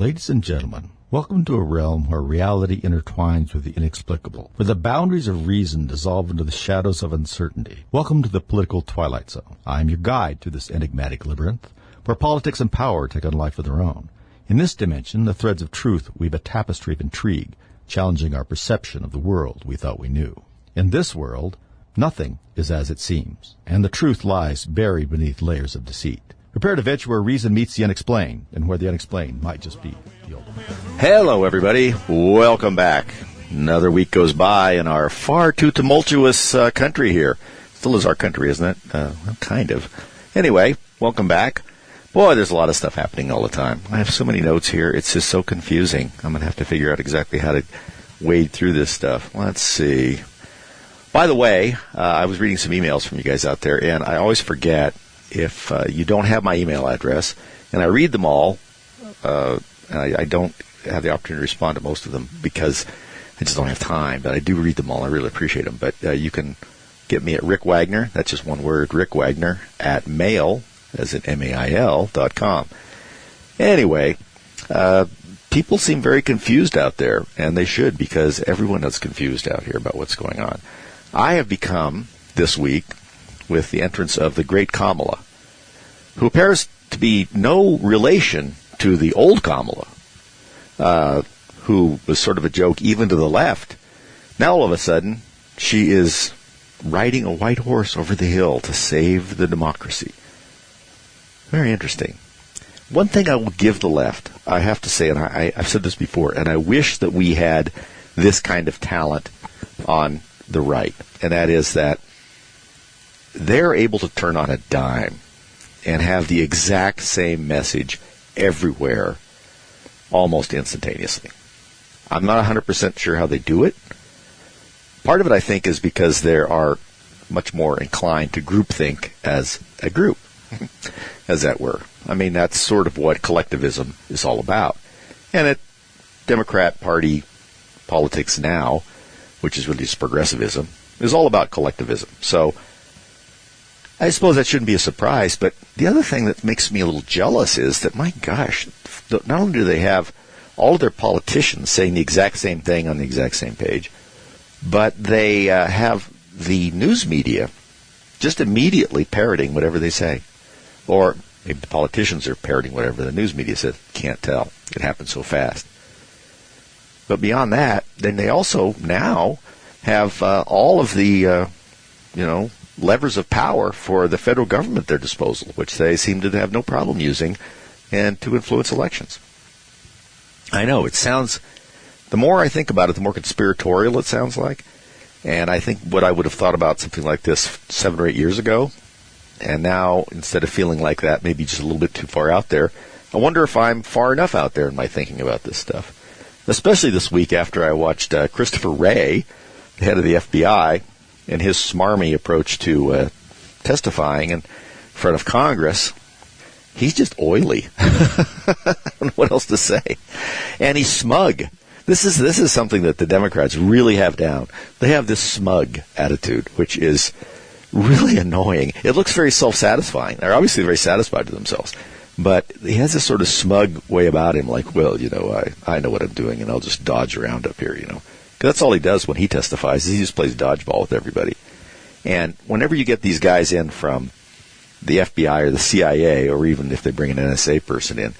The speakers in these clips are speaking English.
Ladies and gentlemen, welcome to a realm where reality intertwines with the inexplicable, where the boundaries of reason dissolve into the shadows of uncertainty. Welcome to the political twilight zone. I am your guide through this enigmatic labyrinth, where politics and power take on life of their own. In this dimension, the threads of truth weave a tapestry of intrigue, challenging our perception of the world we thought we knew. In this world, nothing is as it seems, and the truth lies buried beneath layers of deceit. Prepare to venture where reason meets the unexplained, and where the unexplained might just be the old. Hello, everybody. Welcome back. Another week goes by in our far too tumultuous country here. Still is our country, isn't it? Kind of. Anyway, welcome back. Boy, there's a lot of stuff happening all the time. I have so many notes here. It's just so confusing. I'm going to have to figure out exactly how to wade through this stuff. Let's see. By the way, I was reading some emails from you guys out there, and I always forget if you don't have my email address, and I read them all. I don't have the opportunity to respond to most of them because I just don't have time, but I do read them all. I really appreciate them. But you can get me at Rick Wagner. That's just one word, Rick Wagner, at mail, as in mail.com. Anyway, people seem very confused out there, and they should, because everyone is confused out here about what's going on. I have become, this week, with the entrance of the great Kamala, who appears to be no relation to the old Kamala, who was sort of a joke even to the left. Now all of a sudden, she is riding a white horse over the hill to save the democracy. Very interesting. One thing I will give the left, I have to say, and I've said this before, and I wish that we had this kind of talent on the right, and that is that they're able to turn on a dime and have the exact same message everywhere almost instantaneously. I'm not 100% sure how they do it. Part of it, I think, is because they are much more inclined to groupthink as a group, as that were. I mean, that's sort of what collectivism is all about. And at Democrat Party politics now, which is really just progressivism, is all about collectivism. So I suppose that shouldn't be a surprise, but the other thing that makes me a little jealous is that, my gosh, not only do they have all of their politicians saying the exact same thing on the exact same page, but they have the news media just immediately parroting whatever they say. Or maybe the politicians are parroting whatever the news media says. Can't tell. It happens so fast. But beyond that, then they also now have all of the, levers of power for the federal government at their disposal, which they seem to have no problem using and to influence elections. I know, it sounds, the more I think about it, the more conspiratorial it sounds like. And I think what I would have thought about something like this 7 or 8 years ago, and now, instead of feeling like that, maybe just a little bit too far out there, I wonder if I'm far enough out there in my thinking about this stuff. Especially this week after I watched Christopher Wray, the head of the FBI, and his smarmy approach to testifying in front of Congress. He's just oily. I don't know what else to say. And he's smug. This is something that the Democrats really have down. They have this smug attitude, which is really annoying. It looks very self-satisfying. They're obviously very satisfied with themselves. But he has this sort of smug way about him, like, well, I know what I'm doing, and I'll just dodge around up here, Because that's all he does when he testifies, is he just plays dodgeball with everybody. And whenever you get these guys in from the FBI or the CIA, or even if they bring an NSA person in,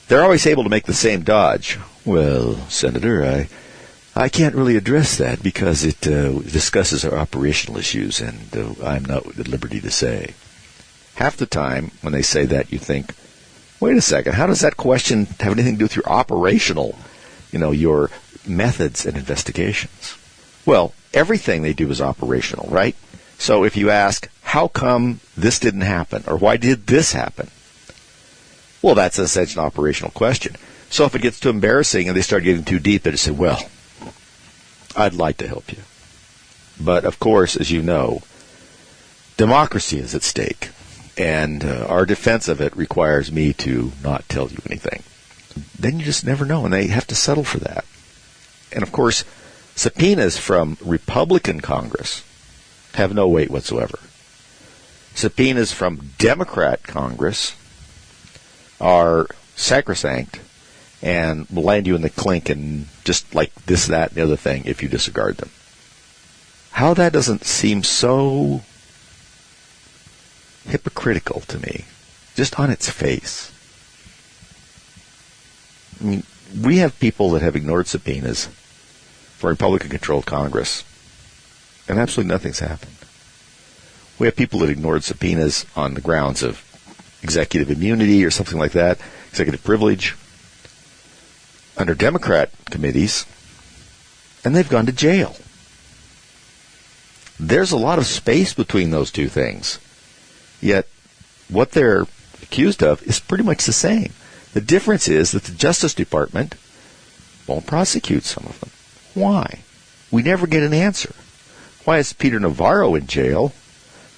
they're always able to make the same dodge. Well, Senator, I can't really address that because it discusses our operational issues, and I'm not at liberty to say. Half the time when they say that, you think, wait a second, how does that question have anything to do with your operational, your methods and investigations? Well, everything they do is operational, right? So if you ask, how come this didn't happen, or why did this happen? Well, that's essentially an operational question. So if it gets too embarrassing and they start getting too deep, they just say, well, I'd like to help you. But, of course, as you know, democracy is at stake, and our defense of it requires me to not tell you anything. Then you just never know, and they have to settle for that. And, of course, subpoenas from Republican Congress have no weight whatsoever. Subpoenas from Democrat Congress are sacrosanct and will land you in the clink and just like this, that, and the other thing if you disregard them. How that doesn't seem so hypocritical to me, just on its face. I mean, we have people that have ignored subpoenas for Republican-controlled Congress, and absolutely nothing's happened. We have people that ignored subpoenas on the grounds of executive immunity or something like that, executive privilege, under Democrat committees, and they've gone to jail. There's a lot of space between those two things, yet what they're accused of is pretty much the same. The difference is that the Justice Department won't prosecute some of them. Why? We never get an answer. Why is Peter Navarro in jail,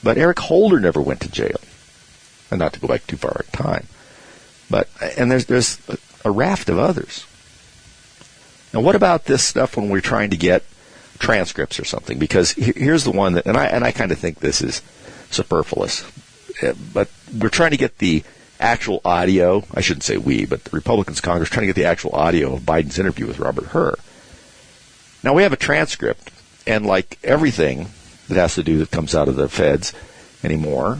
but Eric Holder never went to jail? And not to go back too far in time. And there's a raft of others. Now, what about this stuff when we're trying to get transcripts or something? Because here's the one that, and I kind of think this is superfluous, but we're trying to get the actual audio. I shouldn't say we, but the Republicans Congress trying to get the actual audio of Biden's interview with Robert Hur. Now, we have a transcript, and like everything that has to do that comes out of the feds anymore,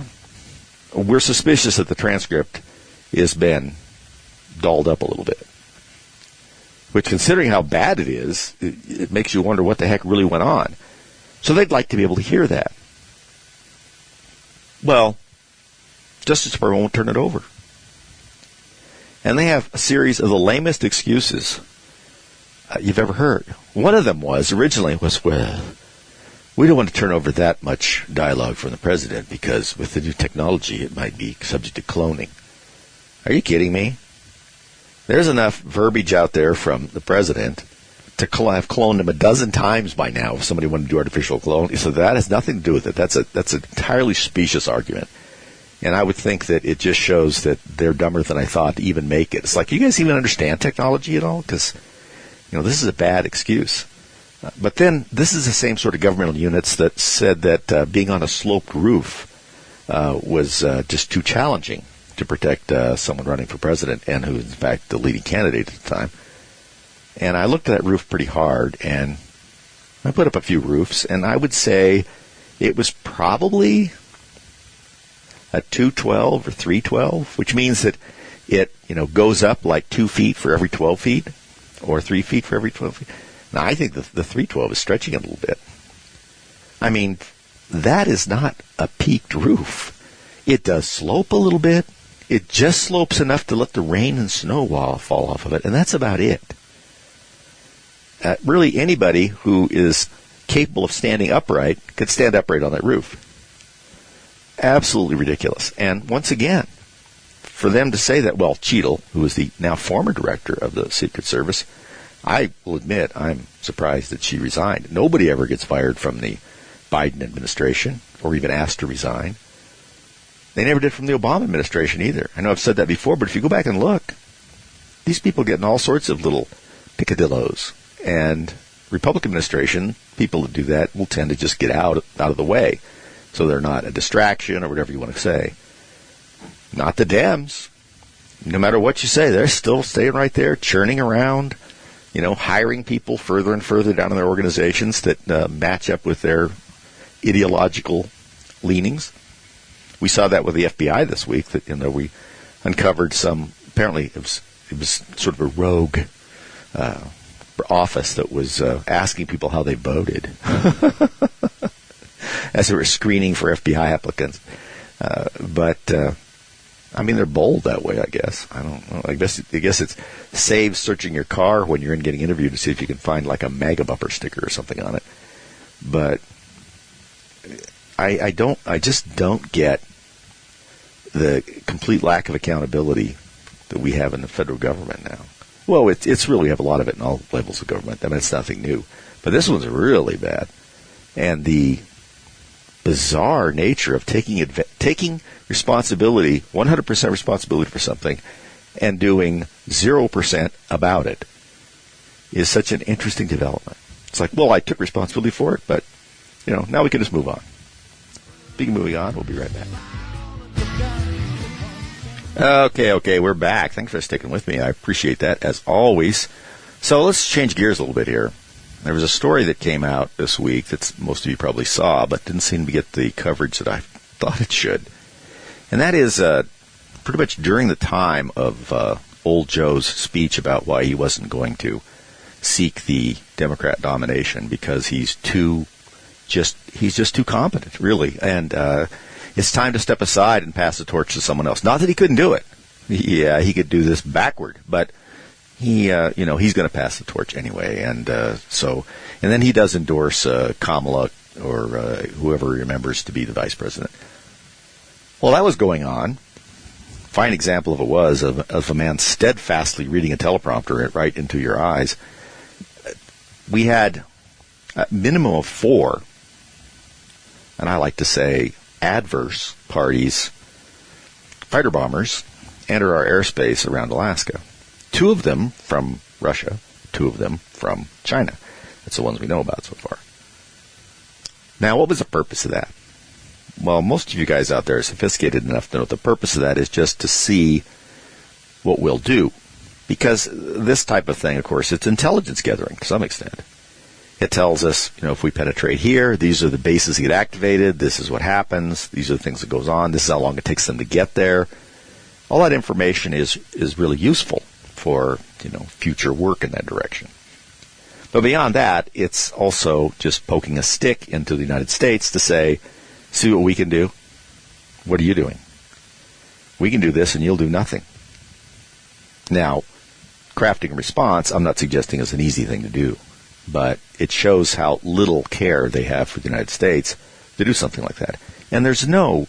we're suspicious that the transcript has been dolled up a little bit. Which, considering how bad it is, it makes you wonder what the heck really went on. So they'd like to be able to hear that. Well, Justice Department won't turn it over. And they have a series of the lamest excuses you've ever heard. One of them originally was, well, we don't want to turn over that much dialogue from the president because with the new technology it might be subject to cloning. Are you kidding me? There's enough verbiage out there from the president to have cloned him a dozen times by now if somebody wanted to do artificial clone. So that has nothing to do with it. That's an entirely specious argument. And I would think that it just shows that they're dumber than I thought to even make it. It's like, you guys even understand technology at all? Because, this is a bad excuse. But then this is the same sort of governmental units that said that being on a sloped roof was just too challenging to protect someone running for president and who, in fact, the leading candidate at the time. And I looked at that roof pretty hard, and I put up a few roofs, and I would say it was probably a 212 or 312, which means that it, goes up like 2 feet for every 12 feet or 3 feet for every 12 feet. Now, I think the 312 is stretching it a little bit. I mean, that is not a peaked roof. It does slope a little bit. It just slopes enough to let the rain and snow fall off of it, and that's about it. Really, anybody who is capable of standing upright could stand upright on that roof. Absolutely ridiculous. And once again, for them to say that, well, Cheadle, who is the now former director of the Secret Service, I will admit I'm surprised that she resigned. Nobody ever gets fired from the Biden administration or even asked to resign. They never did from the Obama administration either. I know I've said that before, but if you go back and look, these people get in all sorts of little picadillos. And Republican administration, people that do that will tend to just get out of the way. So they're not a distraction or whatever you want to say. Not the Dems. No matter what you say, they're still staying right there, churning around, hiring people further and further down in their organizations that match up with their ideological leanings. We saw that with the FBI this week, that we uncovered some, apparently it was sort of a rogue office that was asking people how they voted as they were screening for FBI applicants. But they're bold that way, I guess. I don't know. I guess it saves searching your car when you're getting interviewed to see if you can find like a MAGA bumper sticker or something on it. But I just don't get the complete lack of accountability that we have in the federal government now. Well, it's really, we have a lot of it in all levels of government. I mean, it's nothing new. But this one's really bad. And the bizarre nature of taking responsibility, 100% responsibility for something, and doing 0% about it is such an interesting development. It's like, well, I took responsibility for it, but, now we can just move on. Speaking of moving on, we'll be right back. Okay, we're back. Thanks for sticking with me. I appreciate that, as always. So let's change gears a little bit here. There was a story that came out this week that most of you probably saw, but didn't seem to get the coverage that I thought it should. And that is pretty much during the time of old Joe's speech about why he wasn't going to seek the Democrat nomination because he's just too competent, really. And it's time to step aside and pass the torch to someone else. Not that he couldn't do it. Yeah, he could do this backward, but he's going to pass the torch anyway. And then he does endorse Kamala or whoever he remembers to be the vice president. Well, that was going on. Fine example of it was of a man steadfastly reading a teleprompter right into your eyes. We had a minimum of 4, and I like to say adverse parties, fighter bombers, enter our airspace around Alaska. 2 of them from Russia, 2 of them from China. That's the ones we know about so far. Now, what was the purpose of that? Well, most of you guys out there are sophisticated enough to know the purpose of that is just to see what we'll do. Because this type of thing, of course, it's intelligence gathering to some extent. It tells us, if we penetrate here, these are the bases that get activated, this is what happens, these are the things that goes on, this is how long it takes them to get there. All that information is really useful for, future work in that direction. But beyond that, it's also just poking a stick into the United States to say, see what we can do? What are you doing? We can do this and you'll do nothing. Now, crafting a response, I'm not suggesting is an easy thing to do. But it shows how little care they have for the United States to do something like that. And there's no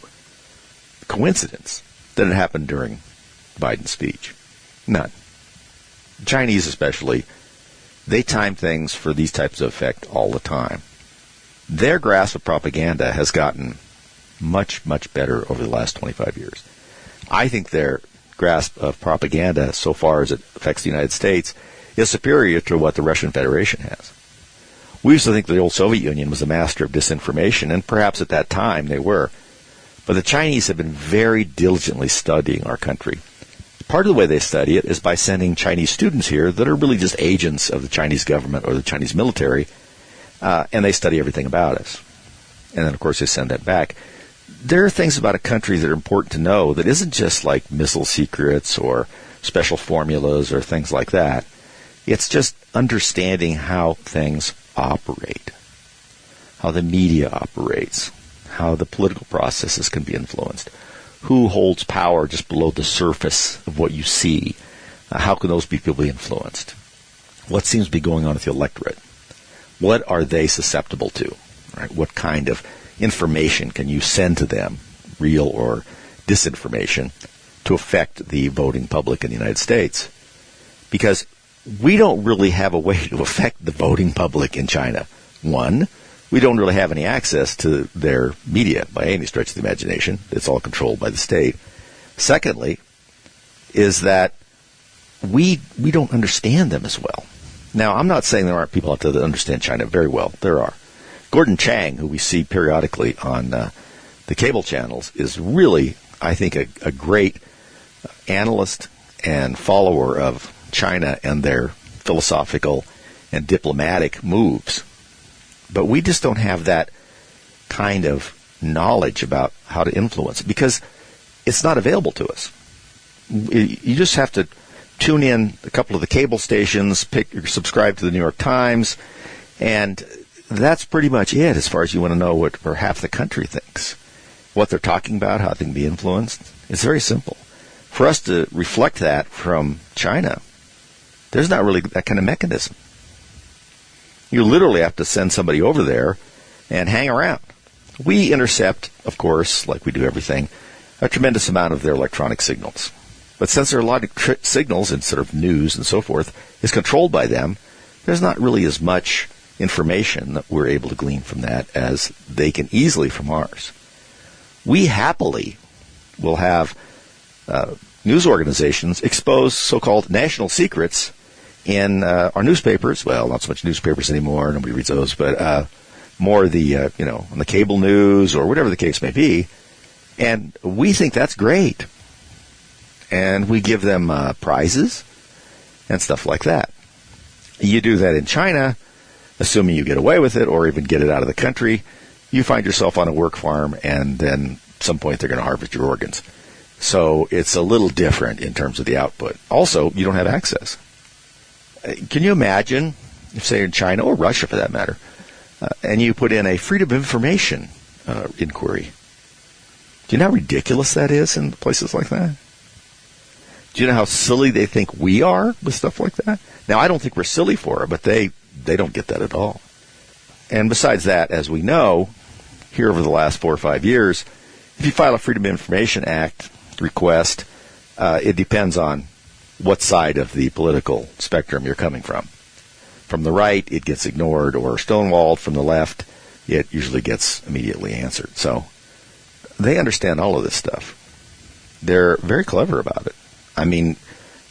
coincidence that it happened during Biden's speech. None. The Chinese especially, they time things for these types of effect all the time. Their grasp of propaganda has gotten much, much better over the last 25 years. I think their grasp of propaganda, so far as it affects the United States, is superior to what the Russian Federation has. We used to think the old Soviet Union was a master of disinformation, and perhaps at that time they were. But the Chinese have been very diligently studying our country. Part of the way they study it is by sending Chinese students here that are really just agents of the Chinese government or the Chinese military, and they study everything about us. And then, of course, they send that back. There are things about a country that are important to know that isn't just like missile secrets or special formulas or things like that. It's just understanding how things operate, how the media operates, how the political processes can be influenced, who holds power just below the surface of what you see, how can those people be influenced, what seems to be going on with the electorate, what are they susceptible to, right? What kind of information can you send to them, real or disinformation, to affect the voting public in the United States? Because we don't really have a way to affect the voting public in China. One, we don't really have any access to their media by any stretch of the imagination. It's all controlled by the state. Secondly, is that we don't understand them as well. Now, I'm not saying there aren't people out there that understand China very well. There are. Gordon Chang, who we see periodically on the cable channels, is really, I think, a great analyst and follower of China and their philosophical and diplomatic moves. But we just don't have that kind of knowledge about how to influence it because it's not available to us. You just have to tune in a couple of the cable stations, subscribe to the New York Times, and that's pretty much it as far as you want to know what half the country thinks. What they're talking about, how they can be influenced. It's very simple. For us to reflect that from China, there's not really that kind of mechanism. You literally have to send somebody over there and hang around. We intercept, of course, like we do everything, a tremendous amount of their electronic signals. But since there are a lot of signals and sort of news and so forth is controlled by them, there's not really as much information that we're able to glean from that as they can easily from ours. We happily will have news organizations expose so-called national secrets in our newspapers. Well, not so much newspapers anymore. Nobody reads those, but more the, on the cable news or whatever the case may be. And we think that's great. and we give them prizes and stuff like that. You do that in China, assuming you get away with it or even get it out of the country, you find yourself on a work farm, and then at some point they're going to harvest your organs. So it's a little different in terms of the output. Also, you don't have access. Can you imagine if, say, in China or Russia for that matter, and you put in a freedom of information inquiry? Do you know how ridiculous that is in places like that? Do you know how silly they think we are with stuff like that? Now, I don't think we're silly for it, but they don't get that at all. And besides that, as we know, here over the last 4 or 5 years, if you file a Freedom of Information Act request, it depends on what side of the political spectrum you're coming from. From the right, it gets ignored or stonewalled. From the left, it usually gets immediately answered. So they understand all of this stuff. They're very clever about it. I mean,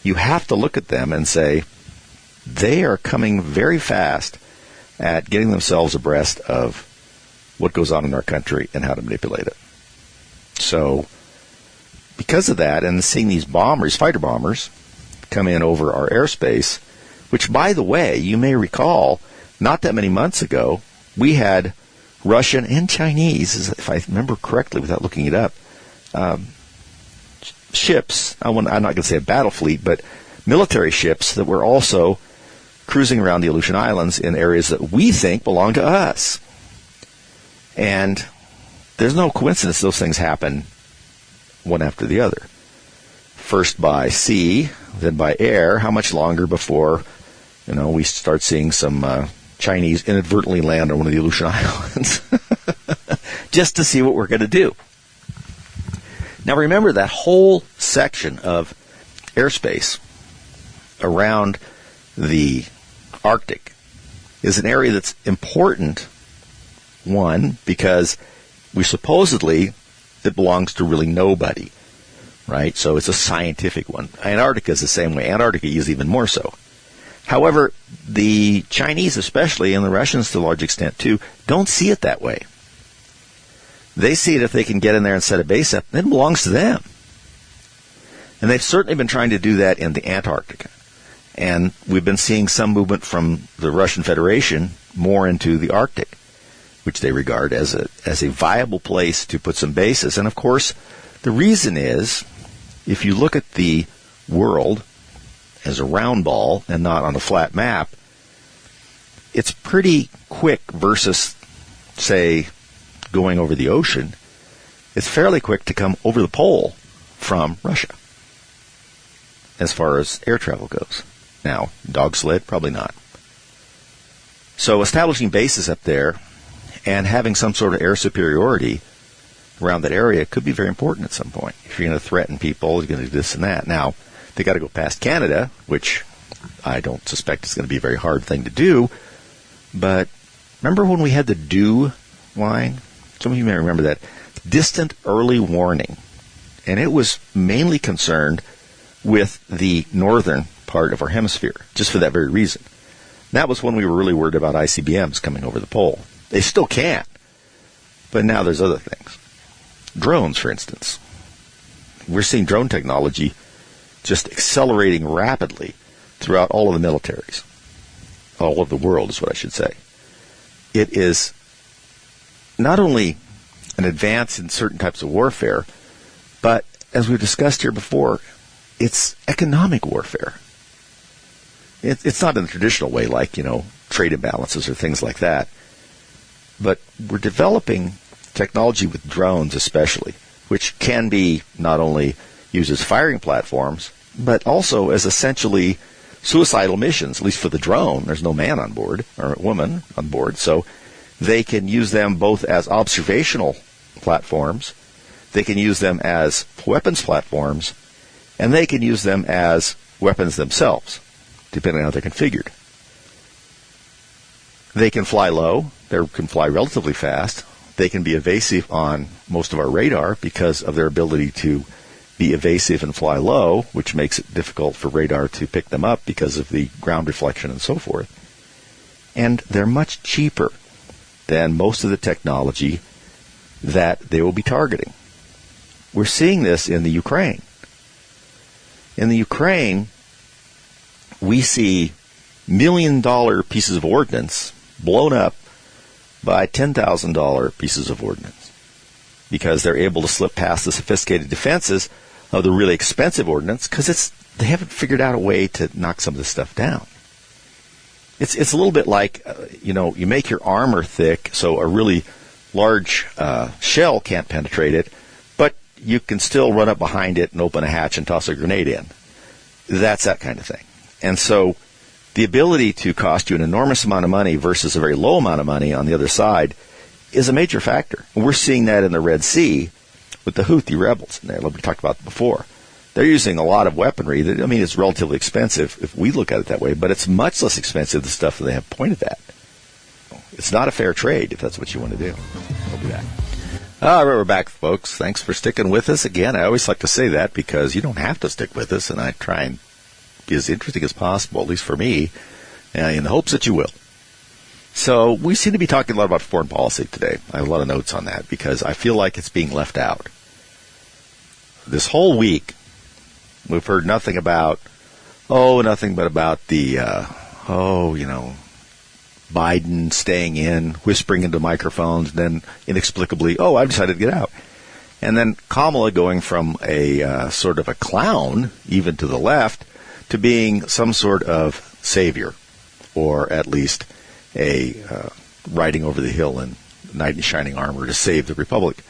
you have to look at them and say, they are coming very fast at getting themselves abreast of what goes on in our country and how to manipulate it. So, because of that, and seeing these bombers, fighter bombers, come in over our airspace, which, by the way, you may recall, not that many months ago, we had Russian and Chinese, if I remember correctly without looking it up, ships, I'm not going to say a battle fleet, but military ships that were also cruising around the Aleutian Islands in areas that we think belong to us. And there's no coincidence those things happen one after the other. First by sea, then by air. How much longer before, we start seeing some Chinese inadvertently land on one of the Aleutian Islands just to see what we're going to do? Now remember, that whole section of airspace around the Arctic is an area that's important, one, because we supposedly, it belongs to really nobody, right? So it's a scientific one. Antarctica is the same way. Antarctica is even more so. However, the Chinese especially, and the Russians to a large extent too, don't see it that way. They see it if they can get in there and set a base up, it belongs to them. And they've certainly been trying to do that in the Antarctica. And we've been seeing some movement from the Russian Federation more into the Arctic, which they regard as a viable place to put some bases. And of course, the reason is, if you look at the world as a round ball and not on a flat map, it's pretty quick versus, say, going over the ocean. It's fairly quick to come over the pole from Russia as far as air travel goes. Now, dog sled, probably not. So establishing bases up there and having some sort of air superiority around that area could be very important at some point. If you're going to threaten people, you're going to do this and that. Now, they got to go past Canada, which I don't suspect is going to be a very hard thing to do. But remember when we had the DEW line? Some of you may remember that. Distant early warning. And it was mainly concerned with the northern part of our hemisphere, just for that very reason. That was when we were really worried about ICBMs coming over the pole. They still can, but now there's other things. Drones, for instance. We're seeing drone technology just accelerating rapidly throughout all of the militaries. All of the world is what I should say. It is not only an advance in certain types of warfare, but as we've discussed here before, it's economic warfare. It's not in the traditional way like, trade imbalances or things like that. But we're developing technology with drones especially, which can be not only used as firing platforms, but also as essentially suicidal missions, at least for the drone. There's no man on board, or woman on board, so they can use them both as observational platforms, they can use them as weapons platforms, and they can use them as weapons themselves, depending on how they're configured. They can fly low, they can fly relatively fast, they can be evasive on most of our radar because of their ability to be evasive and fly low, which makes it difficult for radar to pick them up because of the ground reflection and so forth. And they're much cheaper than most of the technology that they will be targeting. We're seeing this in the Ukraine. In the Ukraine, we see $1 million pieces of ordnance blown up by $10,000 pieces of ordnance because they're able to slip past the sophisticated defenses of the really expensive ordnance because they haven't figured out a way to knock some of this stuff down. It's a little bit like, you make your armor thick so a really large shell can't penetrate it, but you can still run up behind it and open a hatch and toss a grenade in. That's that kind of thing. And so the ability to cost you an enormous amount of money versus a very low amount of money on the other side is a major factor. And we're seeing that in the Red Sea with the Houthi rebels. And we talked about it before. They're using a lot of weaponry. It's relatively expensive if we look at it that way, but it's much less expensive the stuff that they have pointed at. It's not a fair trade if that's what you want to do. We'll be back. All right, we're back, folks. Thanks for sticking with us. Again, I always like to say that because you don't have to stick with us, and I try and be as interesting as possible, at least for me, in the hopes that you will. So we seem to be talking a lot about foreign policy today. I have a lot of notes on that because I feel like it's being left out. This whole week, we've heard nothing but about the, Biden staying in, whispering into microphones, and then inexplicably, I've decided to get out. And then Kamala going from a sort of a clown, even to the left, to being some sort of savior, or at least a riding over the hill in knight in shining armor to save the republic.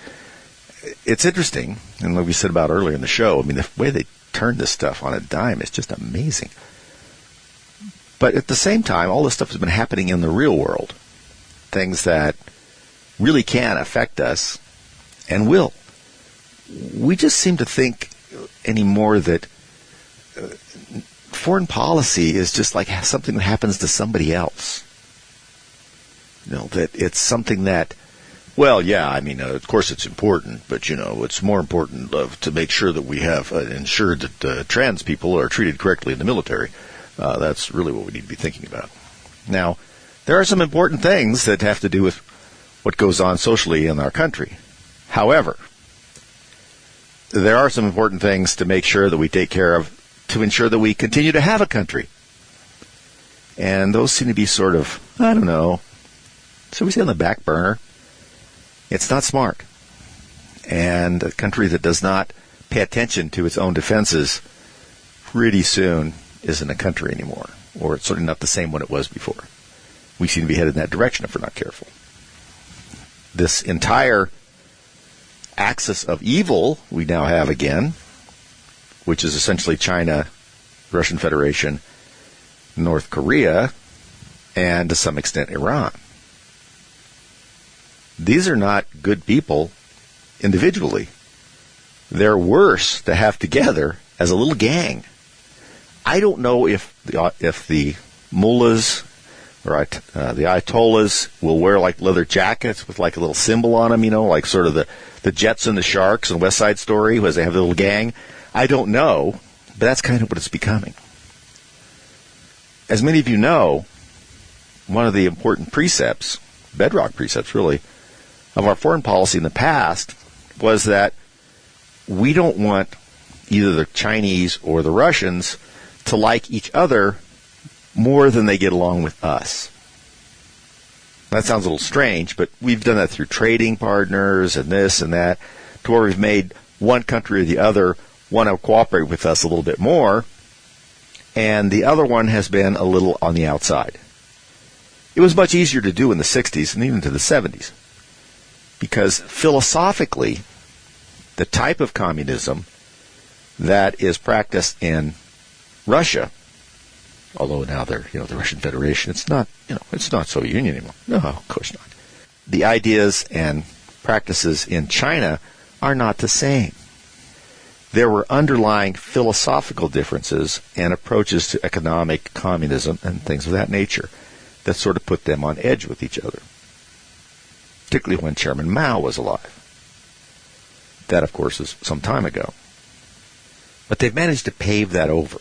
It's interesting, and like we said about earlier in the show, the way they turned this stuff on a dime is just amazing. But at the same time, all this stuff has been happening in the real world. Things that really can affect us and will. We just seem to think anymore that foreign policy is just like something that happens to somebody else. That it's something that, of course it's important, but, it's more important to make sure that we have ensured that trans people are treated correctly in the military. That's really what we need to be thinking about. Now, there are some important things that have to do with what goes on socially in our country. However, there are some important things to make sure that we take care of to ensure that we continue to have a country. And those seem to be sort of, so we say on the back burner. It's not smart. And a country that does not pay attention to its own defenses pretty soon isn't a country anymore, or it's certainly not the same one it was before. We seem to be headed in that direction if we're not careful. This entire axis of evil we now have again, which is essentially China, Russian Federation, North Korea, and to some extent Iran. These are not good people individually. They're worse to have together as a little gang. I don't know if the mullahs or the ayatollahs will wear like leather jackets with like a little symbol on them, like sort of the Jets and the Sharks and West Side Story, as they have a little gang. I don't know, but that's kind of what it's becoming. As many of you know, one of the important precepts, bedrock precepts really, of our foreign policy in the past was that we don't want either the Chinese or the Russians to like each other more than they get along with us. That sounds a little strange, but we've done that through trading partners and this and that, to where we've made one country or the other want to cooperate with us a little bit more, and the other one has been a little on the outside. It was much easier to do in the 60s and even to the 70s, because philosophically, the type of communism that is practiced in Russia, although now they're, the Russian Federation, it's not Soviet Union anymore. No, of course not. The ideas and practices in China are not the same. There were underlying philosophical differences and approaches to economic communism and things of that nature that sort of put them on edge with each other, particularly when Chairman Mao was alive. That, of course, is some time ago. But they've managed to pave that over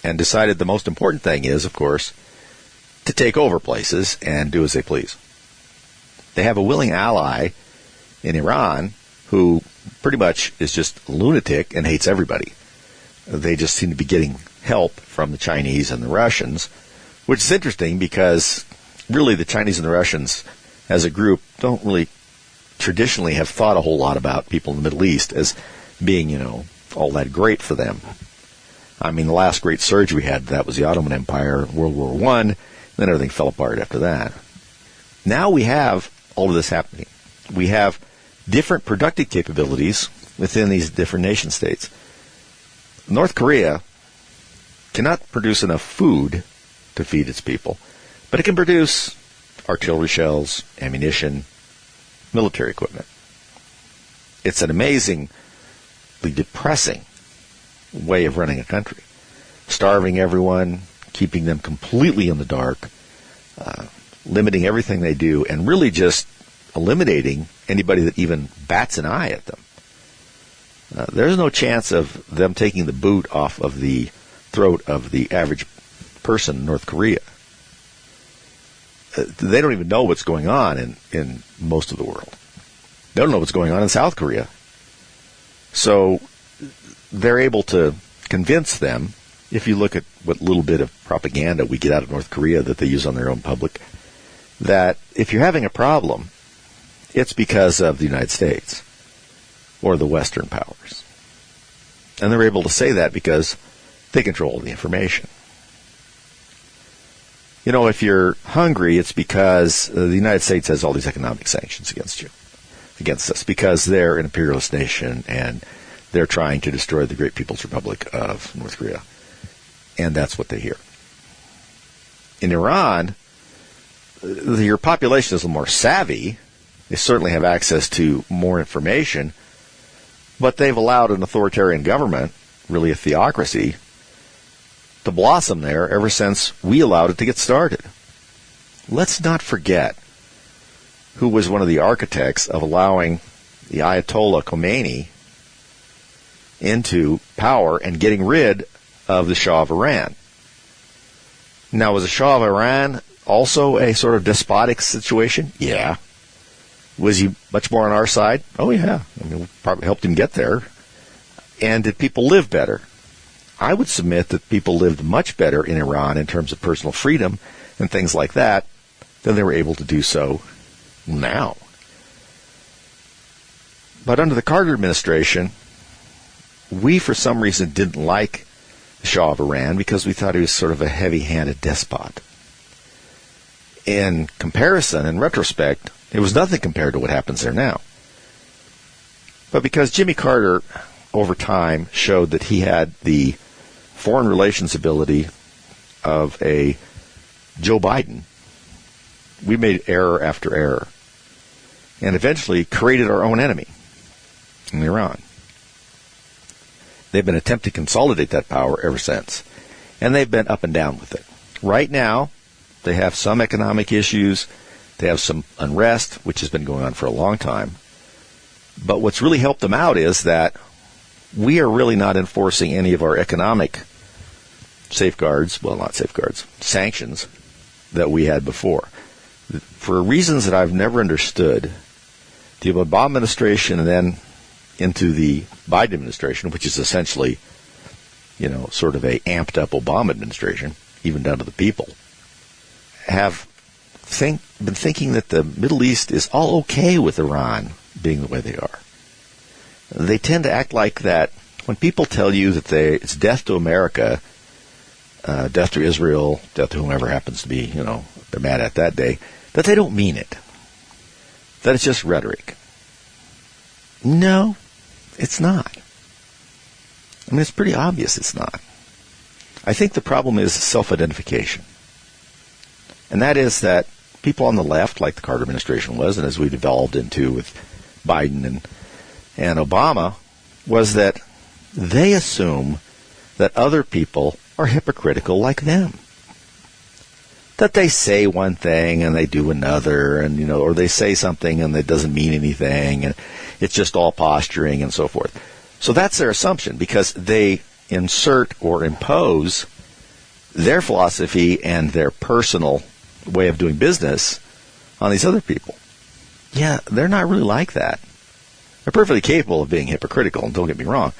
and decided the most important thing is, of course, to take over places and do as they please. They have a willing ally in Iran who pretty much is just a lunatic and hates everybody. They just seem to be getting help from the Chinese and the Russians, which is interesting because really the Chinese and the Russians as a group don't really traditionally have thought a whole lot about people in the Middle East as being, all that great for them. I mean, the last great surge we had, that was the Ottoman Empire, World War I, then everything fell apart after that. Now we have all of this happening. We have different productive capabilities within these different nation states. North Korea cannot produce enough food to feed its people, but it can produce artillery shells, ammunition, military equipment. It's an amazingly depressing way of running a country. Starving everyone, keeping them completely in the dark, limiting everything they do, and really just eliminating anybody that even bats an eye at them. There's no chance of them taking the boot off of the throat of the average person in North Korea. They don't even know what's going on in most of the world. They don't know what's going on in South Korea. So they're able to convince them, if you look at what little bit of propaganda we get out of North Korea that they use on their own public, that if you're having a problem, it's because of the United States or the Western powers. And they're able to say that because they control the information. If you're hungry, it's because the United States has all these economic sanctions against us, because they're an imperialist nation and they're trying to destroy the great People's Republic of North Korea. And that's what they hear. In Iran, your population is a little more savvy. They certainly have access to more information, but they've allowed an authoritarian government, really a theocracy, to blossom there ever since we allowed it to get started. Let's not forget who was one of the architects of allowing the Ayatollah Khomeini into power and getting rid of the Shah of Iran. Now, was the Shah of Iran also a sort of despotic situation? Yeah. Was he much more on our side? Oh, yeah. We probably helped him get there. And did people live better? I would submit that people lived much better in Iran in terms of personal freedom and things like that than they were able to do so now. But under the Carter administration, we for some reason didn't like the Shah of Iran because we thought he was sort of a heavy-handed despot. In comparison, in retrospect, it was nothing compared to what happens there now. But because Jimmy Carter, over time, showed that he had the foreign relations ability of a Joe Biden, we made error after error and eventually created our own enemy in Iran. They've been attempting to consolidate that power ever since, and they've been up and down with it. Right now, they have some economic issues. They have some unrest, which has been going on for a long time. But what's really helped them out is that we are really not enforcing any of our economic safeguards, well, not safeguards, sanctions that we had before. For reasons that I've never understood, the Obama administration and then into the Biden administration, which is essentially, sort of a amped up Obama administration, even down to the people, have been thinking that the Middle East is all okay with Iran being the way they are. They tend to act like that when people tell you that it's death to America, death to Israel, death to whomever happens to be, they're mad at that day, that they don't mean it. That it's just rhetoric. No, it's not. I mean, it's pretty obvious it's not. I think the problem is self-identification. And that is that people on the left, like the Carter administration was, and as we devolved into with Biden and Obama, was that they assume that other people are hypocritical like them. That they say one thing and they do another, and or they say something and it doesn't mean anything, and it's just all posturing and so forth. So that's their assumption, because they insert or impose their philosophy and their personal way of doing business on these other people. Yeah, they're not really like that. They're perfectly capable of being hypocritical, and don't get me wrong,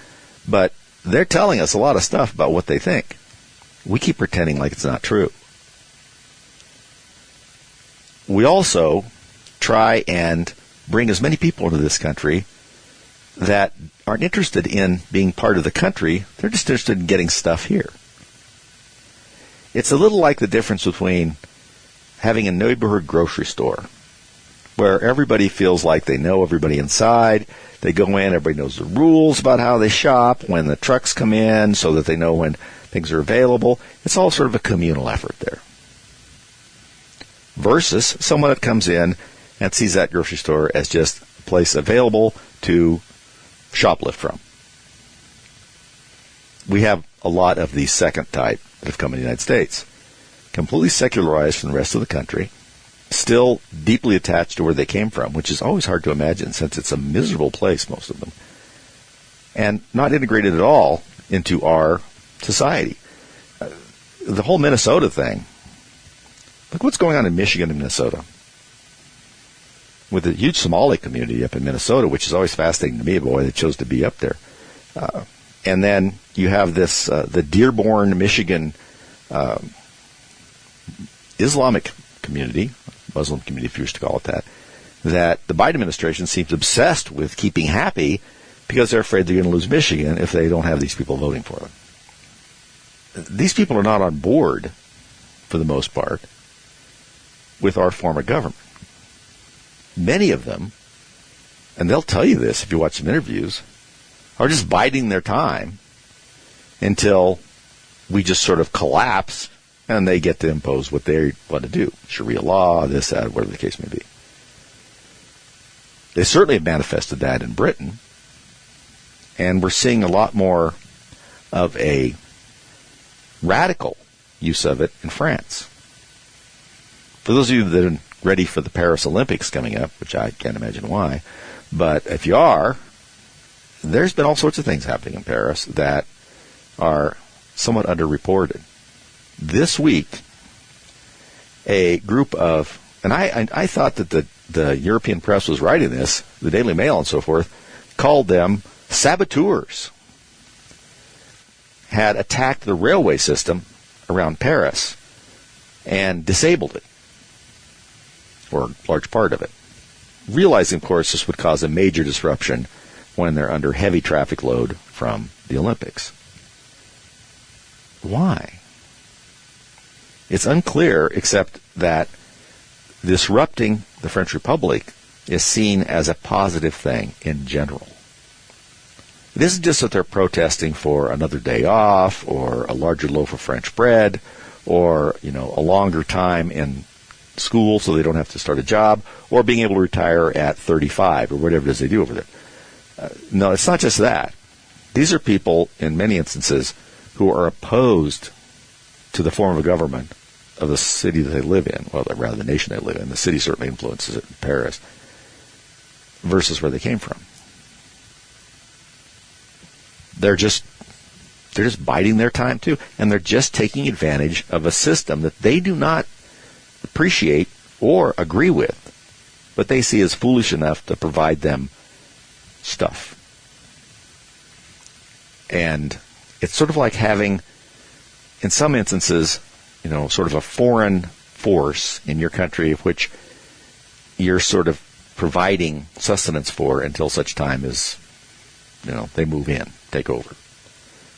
but they're telling us a lot of stuff about what they think. We keep pretending like it's not true. We also try and bring as many people into this country that aren't interested in being part of the country. They're just interested in getting stuff here. It's a little like the difference between having a neighborhood grocery store where everybody feels like they know everybody inside. They go in, everybody knows the rules about how they shop, when the trucks come in, so that they know when things are available. It's all sort of a communal effort there. Versus someone that comes in and sees that grocery store as just a place available to shoplift from. We have a lot of the second type that have come in the United States. Completely secularized from the rest of the country, still deeply attached to where they came from, which is always hard to imagine since it's a miserable place, most of them, and not integrated at all into our society. The whole Minnesota thing, look what's going on in Michigan and Minnesota. With a huge Somali community up in Minnesota, which is always fascinating to me, boy, they chose to be up there. And then you have this, the Dearborn, Michigan Islamic community, Muslim community if you wish to call it that the Biden administration seems obsessed with keeping happy because they're afraid they're going to lose Michigan if they don't have these people voting for them. These people are not on board, for the most part, with our form of government. Many of them, and they'll tell you this if you watch some interviews, are just biding their time until we just sort of collapse and they get to impose what they want to do. Sharia law, this, that, whatever the case may be. They certainly have manifested that in Britain, and we're seeing a lot more of a radical use of it in France. For those of you that are ready for the Paris Olympics coming up, which I can't imagine why, but if you are, there's been all sorts of things happening in Paris that are somewhat underreported. This week, a group of, and I thought that the European press was writing this, the Daily Mail and so forth, called them saboteurs, had attacked the railway system around Paris and disabled it, or a large part of it. Realizing, of course, this would cause a major disruption when they're under heavy traffic load from the Olympics. Why? It's unclear, except that disrupting the French Republic is seen as a positive thing in general. It isn't just that they're protesting for another day off or a larger loaf of French bread or, a longer time in school so they don't have to start a job, or being able to retire at 35 or whatever it is they do over there. No, it's not just that. These are people, in many instances, who are opposed to the form of government of the city that they live in, well, rather the nation they live in. The city certainly influences it in Paris, versus where they came from. They're just biding their time too, and they're just taking advantage of a system that they do not appreciate or agree with, but they see as foolish enough to provide them stuff. And it's sort of like having, in some instances, sort of a foreign force in your country of which you're sort of providing sustenance for until such time as, they move in, take over.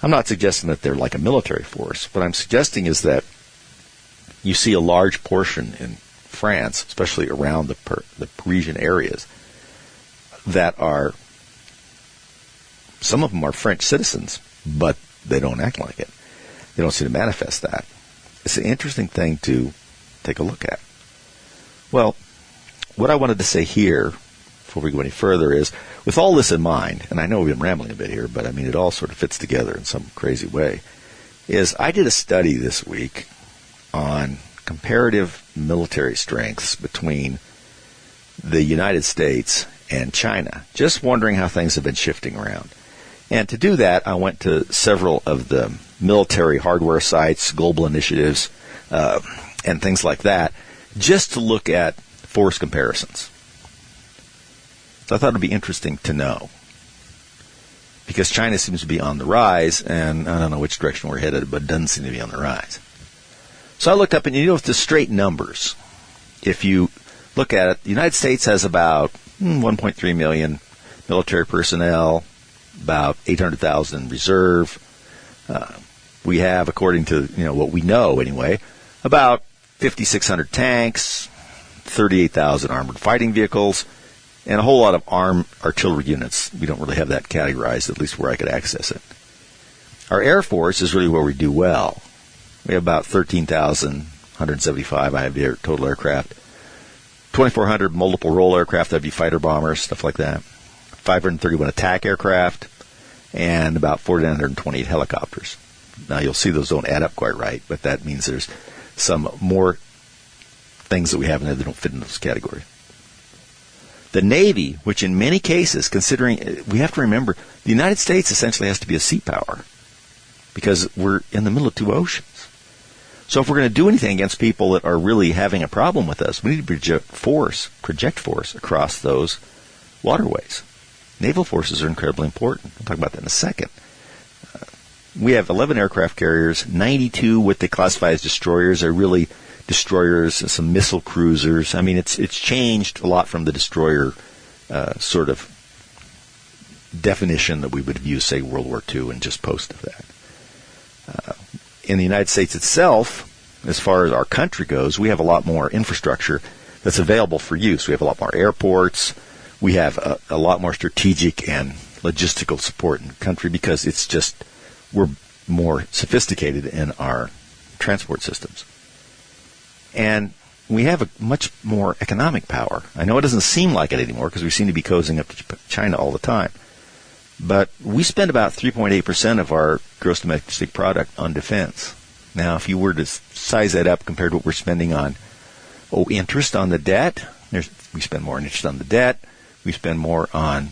I'm not suggesting that they're like a military force. What I'm suggesting is that you see a large portion in France, especially around the Parisian areas, that are, some of them are French citizens, but they don't act like it. They don't seem to manifest that. It's an interesting thing to take a look at. Well, what I wanted to say here, before we go any further, is, with all this in mind, and I know we've been rambling a bit here, but it all sort of fits together in some crazy way, is I did a study this week on comparative military strengths between the United States and China, just wondering how things have been shifting around. And to do that, I went to several of the military hardware sites, global initiatives, and things like that, just to look at force comparisons. So I thought it would be interesting to know. because China seems to be on the rise, and I don't know which direction we're headed, but it doesn't seem to be on the rise. So I looked up, and with the straight numbers, if you look at it, the United States has about 1.3 million military personnel, about 800,000 in reserve. We have, according to what we know anyway, about 5,600 tanks, 38,000 armored fighting vehicles, and a whole lot of armed artillery units. We don't really have that categorized, at least where I could access it. Our Air Force is really where we do well. We have about 13,175 total aircraft, 2,400 multiple role aircraft, that'd be fighter bombers, stuff like that, 531 attack aircraft, and about 428 helicopters. Now, you'll see those don't add up quite right, but that means there's some more things that we have in there that don't fit in those categories. The Navy, which in many cases, considering, we have to remember, the United States essentially has to be a sea power because we're in the middle of two oceans. So if we're going to do anything against people that are really having a problem with us, we need to project force across those waterways. Naval forces are incredibly important. We'll talk about that in a second. We have 11 aircraft carriers, 92 what they classify as destroyers are really destroyers, some missile cruisers. I mean, it's changed a lot from the destroyer sort of definition that we would have used, say, World War II and just post of that. In the United States itself, as far as our country goes, we have a lot more infrastructure that's available for use. We have a lot more airports. We have a lot more strategic and logistical support in the country because it's just we're more sophisticated in our transport systems. And we have a much more economic power. I know it doesn't seem like it anymore because we seem to be cozying up to China all the time. But we spend about 3.8% of our gross domestic product on defense. Now, if you were to size that up compared to what we're spending on interest on the debt, we spend more on interest on the debt. We spend more on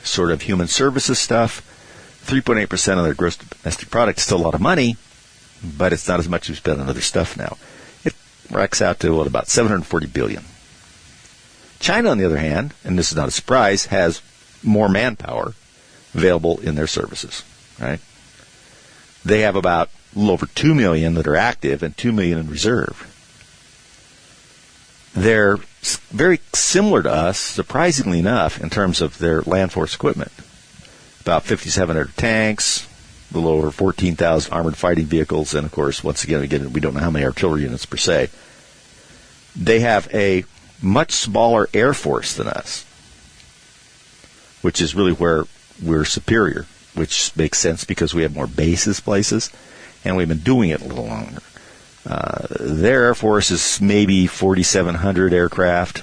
sort of human services stuff. 3.8% of their gross domestic product is still a lot of money, but it's not as much as we spend on other stuff now. It racks out to about $740 billion. China, on the other hand, and this is not a surprise, has more manpower available in their services, right? They have about a little over 2 million that are active and 2 million in reserve. They're very similar to us, surprisingly enough, in terms of their land force equipment. About 5,700 tanks, a little over 14,000 armored fighting vehicles, and of course, once again, we don't know how many artillery units per se. They have a much smaller air force than us, which is really where we're superior, which makes sense because we have more bases places, and we've been doing it a little longer. Their Air Force is maybe 4,700 aircraft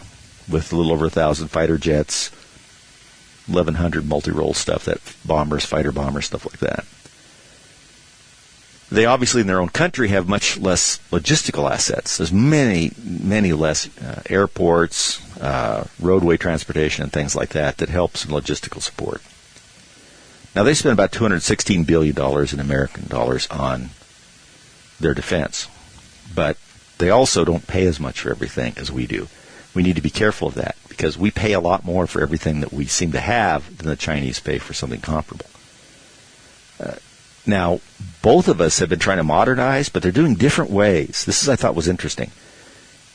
with a little over 1,000 fighter jets, 1,100 multi-role stuff, that bombers, fighter bombers, stuff like that. They obviously in their own country have much less logistical assets. There's many, many less airports, roadway transportation, and things like that helps in logistical support. Now, they spend about $216 billion in American dollars on their defense, but they also don't pay as much for everything as we do. We need to be careful of that because we pay a lot more for everything that we seem to have than the Chinese pay for something comparable. Now, both of us have been trying to modernize, but they're doing different ways. This is, I thought, was interesting.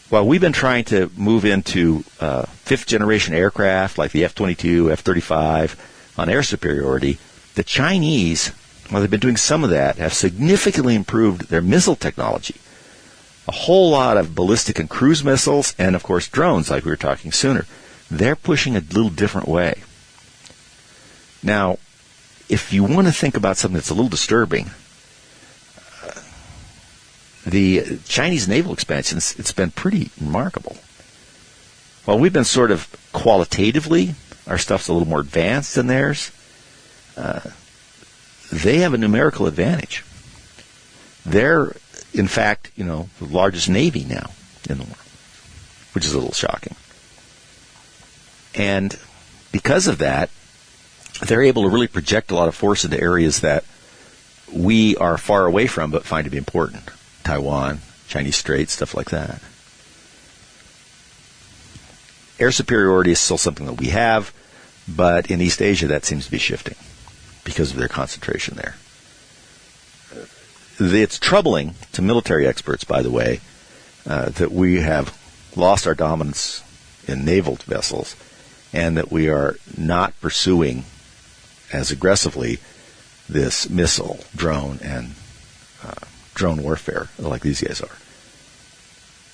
While we've been trying to move into fifth-generation aircraft like the F-22, F-35 on air superiority, the Chinese, while they've been doing some of that, have significantly improved their missile technology. A whole lot of ballistic and cruise missiles, and, of course, drones, like we were talking sooner. They're pushing a little different way. Now, if you want to think about something that's a little disturbing, the Chinese naval expansion, it's been pretty remarkable. While we've been sort of qualitatively, our stuff's a little more advanced than theirs, they have a numerical advantage. They're, in fact, the largest navy now in the world, which is a little shocking. And because of that, they're able to really project a lot of force into areas that we are far away from but find to be important. Taiwan, Chinese Strait, stuff like that. Air superiority is still something that we have, But in East Asia, that seems to be shifting because of their concentration there. It's troubling to military experts, by the way, that we have lost our dominance in naval vessels and that we are not pursuing as aggressively this missile, drone, and drone warfare like these guys are.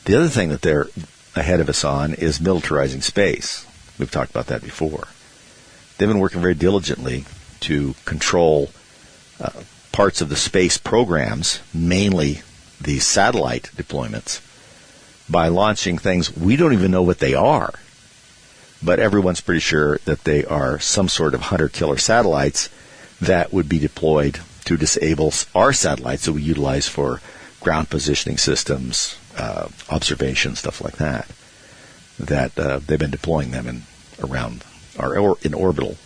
The other thing that they're ahead of us on is militarizing space. We've talked about that before. They've been working very diligently to control parts of the space programs, mainly the satellite deployments, by launching things we don't even know what they are. But everyone's pretty sure that they are some sort of hunter-killer satellites that would be deployed to disable our satellites that we utilize for ground positioning systems, observation, stuff like that. That they've been deploying them in orbital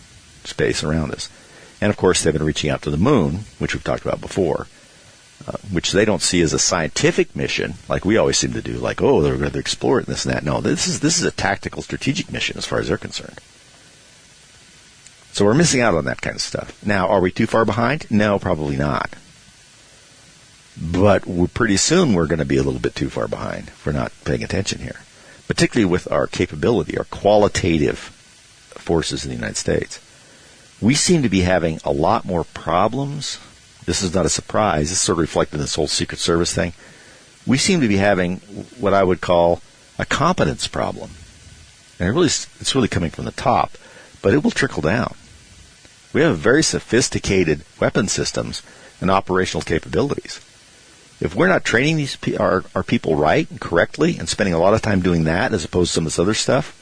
space around us. And, of course, they've been reaching out to the moon, which we've talked about before, which they don't see as a scientific mission, like we always seem to do, like, oh, they're going to explore it and this and that. No, this is a tactical, strategic mission as far as they're concerned. So we're missing out on that kind of stuff. Now, are we too far behind? No, probably not. But pretty soon we're going to be a little bit too far behind if we're not paying attention here, particularly with our capability, our qualitative forces in the United States. We seem to be having a lot more problems. This is not a surprise. This is sort of reflected in this whole Secret Service thing. We seem to be having what I would call a competence problem. And it's really coming from the top, but it will trickle down. We have very sophisticated weapon systems and operational capabilities. If we're not training our people right and correctly and spending a lot of time doing that as opposed to some of this other stuff,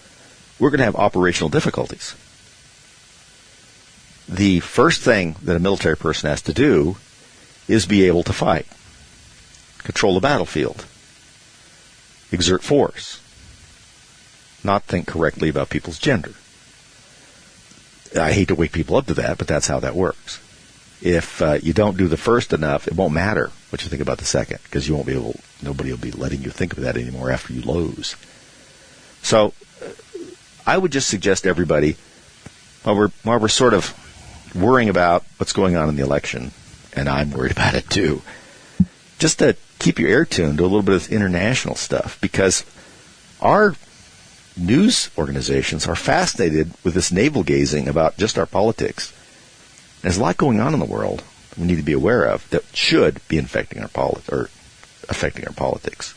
we're going to have operational difficulties. The first thing that a military person has to do is be able to fight, control the battlefield, exert force, not think correctly about people's gender. I hate to wake people up to that, but that's how that works. If you don't do the first enough, it won't matter what you think about the second, because nobody will be letting you think of that anymore after you lose. So I would just suggest everybody, while we're sort of worrying about what's going on in the election, and I'm worried about it too, just to keep your ear tuned to a little bit of international stuff, because our news organizations are fascinated with this navel-gazing about just our politics. There's a lot going on in the world we need to be aware of that should be affecting our politics.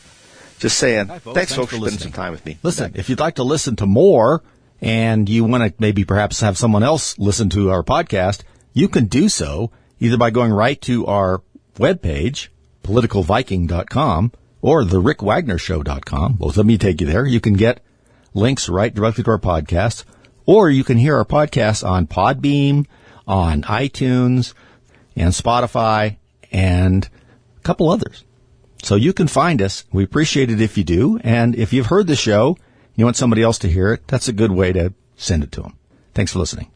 Just saying. Hi, folks. Thanks, folks, for spending some time with me. Listen, if you'd like to listen to more and you want to maybe perhaps have someone else listen to our podcast, you can do so either by going right to our webpage, politicalviking.com, or therickwagnershow.com. Both of them will take you there. You can get links right directly to our podcast, or you can hear our podcast on Podbean, on iTunes, and Spotify, and a couple others. So you can find us. We appreciate it if you do. And if you've heard the show, you want somebody else to hear it, that's a good way to send it to them. Thanks for listening.